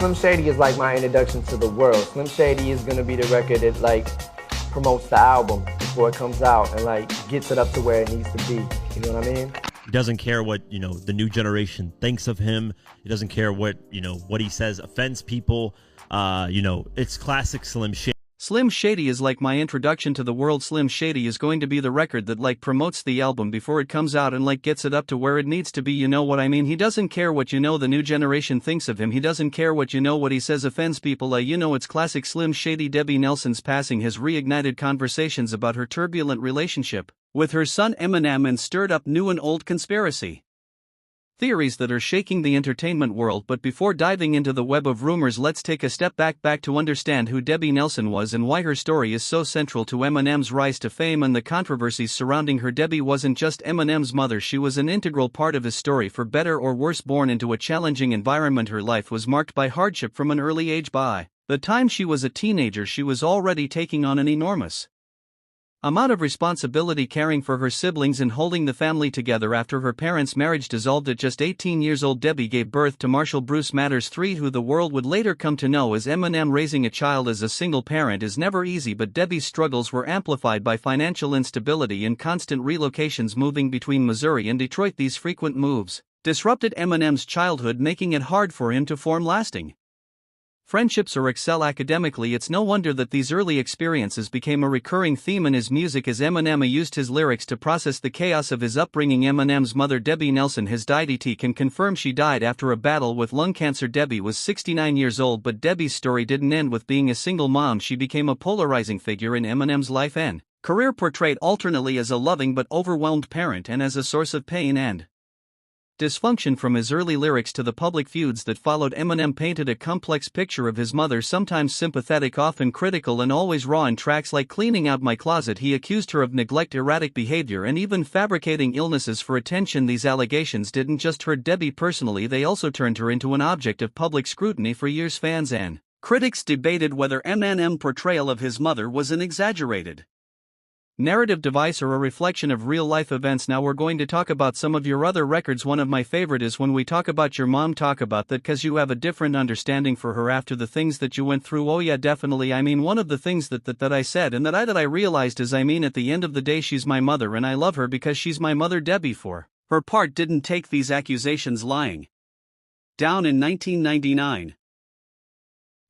Slim Shady is like my introduction to the world. Slim Shady is gonna be the record that like promotes the album before it comes out and like gets it up to where it needs to be. You know what I mean? He doesn't care what, the new generation thinks of him. He doesn't care what, what he says offends people. It's classic Slim Shady. Slim Shady is like my introduction to the world. Slim Shady is going to be the record that like promotes the album before it comes out and like gets it up to where it needs to be. You know what I mean? He doesn't care what the new generation thinks of him. He doesn't care what what he says offends people. It's classic Slim Shady. Debbie Nelson's passing has reignited conversations about her turbulent relationship with her son Eminem and stirred up new and old conspiracy theories that are shaking the entertainment world. But before diving into the web of rumors, let's take a step back to understand who Debbie Nelson was and why her story is so central to Eminem's rise to fame and the controversies surrounding her. Debbie wasn't just Eminem's mother, she was an integral part of his story. For better or worse, born into a challenging environment, her life was marked by hardship from an early age. By the time she was a teenager, she was already taking on an enormous amount of responsibility, caring for her siblings and holding the family together. After her parents' marriage dissolved at just 18 years old, Debbie gave birth to Marshall Bruce Matters III, who the world would later come to know as Eminem. Raising a child as a single parent is never easy, but Debbie's struggles were amplified by financial instability and constant relocations, moving between Missouri and Detroit. These frequent moves disrupted Eminem's childhood, making it hard for him to form lasting friendships or excel academically. It's no wonder that these early experiences became a recurring theme in his music, as Eminem used his lyrics to process the chaos of his upbringing. Eminem's mother, Debbie Nelson, his DIDDY, can confirm she died after a battle with lung cancer. Debbie was 69 years old, but Debbie's story didn't end with being a single mom. She became a polarizing figure in Eminem's life and career, portrayed alternately as a loving but overwhelmed parent and as a source of pain and dysfunction. From his early lyrics to the public feuds that followed, Eminem painted a complex picture of his mother, sometimes sympathetic, often critical, and always raw. In tracks like Cleaning Out My Closet, he accused her of neglect, erratic behavior, and even fabricating illnesses for attention. These allegations didn't just hurt Debbie personally, they also turned her into an object of public scrutiny. For years, fans and critics debated whether Eminem's portrayal of his mother was an exaggerated narrative device or a reflection of real-life events. Now we're going to talk about some of your other records. One of my favorite is When We Talk About Your Mom. Talk about that because you have a different understanding for her after the things that you went through. Oh yeah, definitely. One of the things that I said and that I realized is, at the end of the day, she's my mother and I love her because she's my mother. Debbie, for her part, didn't take these accusations lying down. In 1999,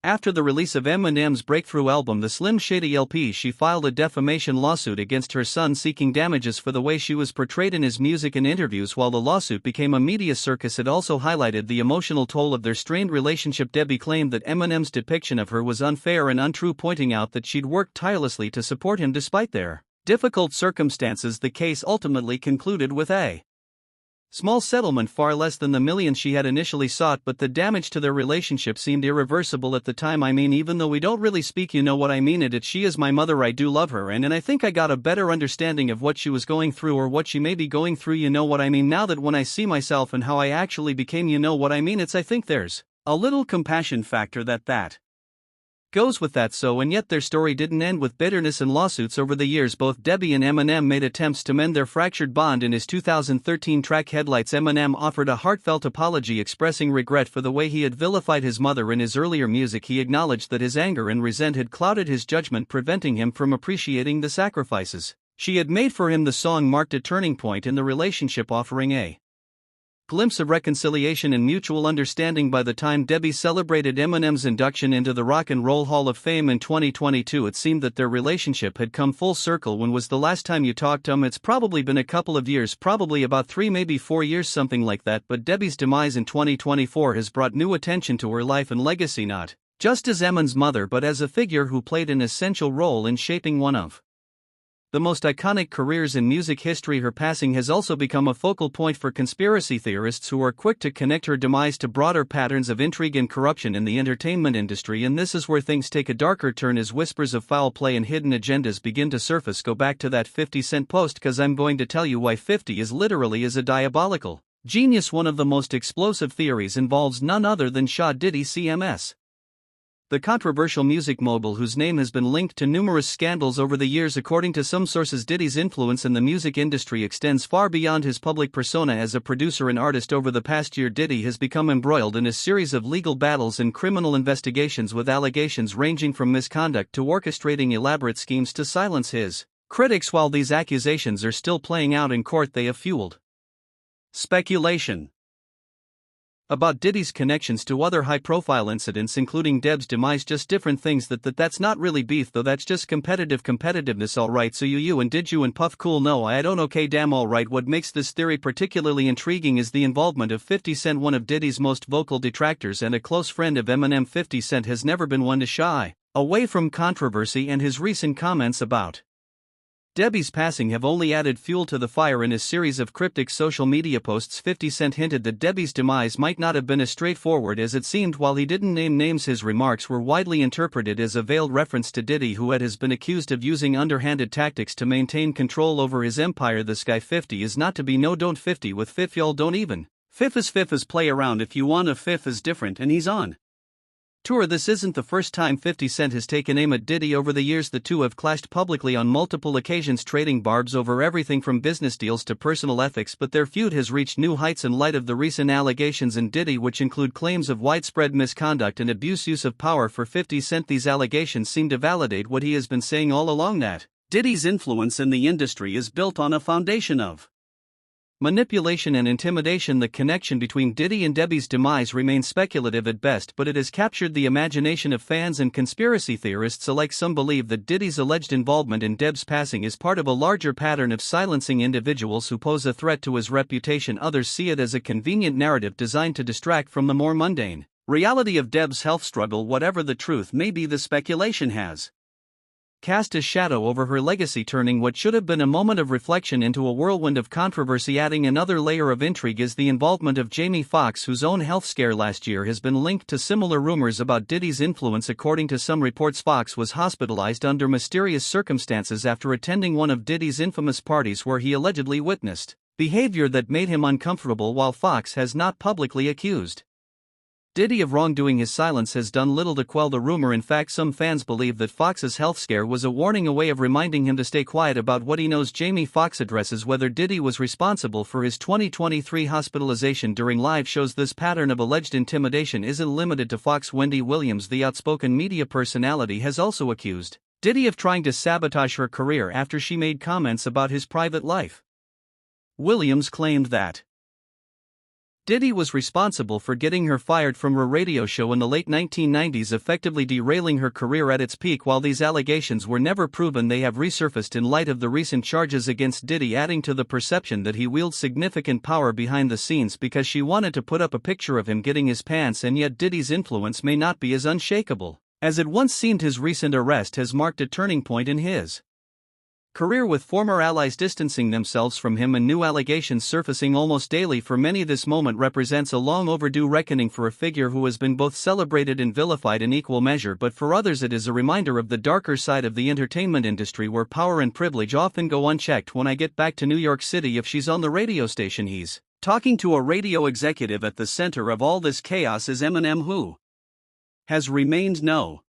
after the release of Eminem's breakthrough album, the Slim Shady LP, she filed a defamation lawsuit against her son, seeking damages for the way she was portrayed in his music and interviews. While the lawsuit became a media circus, it also highlighted the emotional toll of their strained relationship. Debbie claimed that Eminem's depiction of her was unfair and untrue, pointing out that she'd worked tirelessly to support him despite their difficult circumstances. The case ultimately concluded with a small settlement, far less than the millions she had initially sought, but the damage to their relationship seemed irreversible at the time. Even though we don't really speak, she is my mother, I do love her, and I think I got a better understanding of what she was going through or what she may be going through, now that when I see myself and how I actually became, I think there's a little compassion factor that goes with that. So, and yet their story didn't end with bitterness and lawsuits. Over the years, both Debbie and Eminem made attempts to mend their fractured bond. In his 2013 track Headlights, Eminem offered a heartfelt apology, expressing regret for the way he had vilified his mother. In his earlier music, he acknowledged that his anger and resent had clouded his judgment, preventing him from appreciating the sacrifices she had made for him. The song marked a turning point in the relationship, offering a glimpse of reconciliation and mutual understanding. By the time Debbie celebrated Eminem's induction into the Rock and Roll Hall of Fame in 2022, it seemed that their relationship had come full circle. When was the last time you talked to him? It's probably been a couple of years, probably about 3, maybe 4 years, something like that. But Debbie's demise in 2024 has brought new attention to her life and legacy, not just as Eminem's mother, but as a figure who played an essential role in shaping one of the most iconic careers in music history. Her passing has also become a focal point for conspiracy theorists who are quick to connect her demise to broader patterns of intrigue and corruption in the entertainment industry. And this is where things take a darker turn as whispers of foul play and hidden agendas begin to surface. Go back to that 50 Cent post, cause I'm going to tell you why 50 is literally a diabolical genius. One of the most explosive theories involves none other than Diddy CMS. The controversial music mogul whose name has been linked to numerous scandals over the years. According to some sources, Diddy's influence in the music industry extends far beyond his public persona as a producer and artist. Over the past year, Diddy has become embroiled in a series of legal battles and criminal investigations, with allegations ranging from misconduct to orchestrating elaborate schemes to silence his critics. While these accusations are still playing out in court, they have fueled speculation about Diddy's connections to other high-profile incidents, including Deb's demise. Just different things. That's not really beef though, that's just competitiveness. Alright, so you and did you and Puff cool? No, I don't. Okay, damn, alright. What makes this theory particularly intriguing is the involvement of 50 Cent, one of Diddy's most vocal detractors and a close friend of Eminem. 50 Cent has never been one to shy away from controversy, and his recent comments about Debbie's passing have only added fuel to the fire. In a series of cryptic social media posts, 50 Cent hinted that Debbie's demise might not have been as straightforward as it seemed. While he didn't name names, his remarks were widely interpreted as a veiled reference to Diddy, who has been accused of using underhanded tactics to maintain control over his empire. The Sky 50 is not to be no, don't 50 with Fifth, y'all don't even. Fifth is play around if you want. A Fifth is different, and he's on tour. This isn't the first time 50 Cent has taken aim at Diddy. Over the years, the two have clashed publicly on multiple occasions, trading barbs over everything from business deals to personal ethics. But their feud has reached new heights in light of the recent allegations in Diddy, which include claims of widespread misconduct and use of power for 50 Cent. These allegations seem to validate what he has been saying all along, that Diddy's influence in the industry is built on a foundation of manipulation and intimidation. The connection between Diddy and Debbie's demise remains speculative at best, but it has captured the imagination of fans and conspiracy theorists alike. Some believe that Diddy's alleged involvement in Deb's passing is part of a larger pattern of silencing individuals who pose a threat to his reputation. Others see it as a convenient narrative designed to distract from the more mundane reality of Deb's health struggle. Whatever the truth may be, the speculation has cast a shadow over her legacy, turning what should have been a moment of reflection into a whirlwind of controversy. Adding another layer of intrigue is the involvement of Jamie Foxx, whose own health scare last year has been linked to similar rumors about Diddy's influence. According to some reports, Foxx was hospitalized under mysterious circumstances after attending one of Diddy's infamous parties, where he allegedly witnessed behavior that made him uncomfortable. While Foxx has not publicly accused Diddy of wrongdoing, his silence has done little to quell the rumor. In fact, some fans believe that Foxx's health scare was a warning, a way of reminding him to stay quiet about what he knows. Jamie Foxx addresses whether Diddy was responsible for his 2023 hospitalization during live shows. This pattern of alleged intimidation isn't limited to Foxx. Wendy Williams, the outspoken media personality, has also accused Diddy of trying to sabotage her career after she made comments about his private life. Williams claimed that Diddy was responsible for getting her fired from her radio show in the late 1990s, effectively derailing her career at its peak. While these allegations were never proven, they have resurfaced in light of the recent charges against Diddy, adding to the perception that he wields significant power behind the scenes because she wanted to put up a picture of him getting his pants. And yet Diddy's influence may not be as unshakable as it once seemed. His recent arrest has marked a turning point in his career, with former allies distancing themselves from him and new allegations surfacing almost daily. For many, this moment represents a long overdue reckoning for a figure who has been both celebrated and vilified in equal measure. But for others, it is a reminder of the darker side of the entertainment industry, where power and privilege often go unchecked. When I get back to New York City, if she's on the radio station, he's talking to a radio executive. At the center of all this chaos is Eminem, who has remained no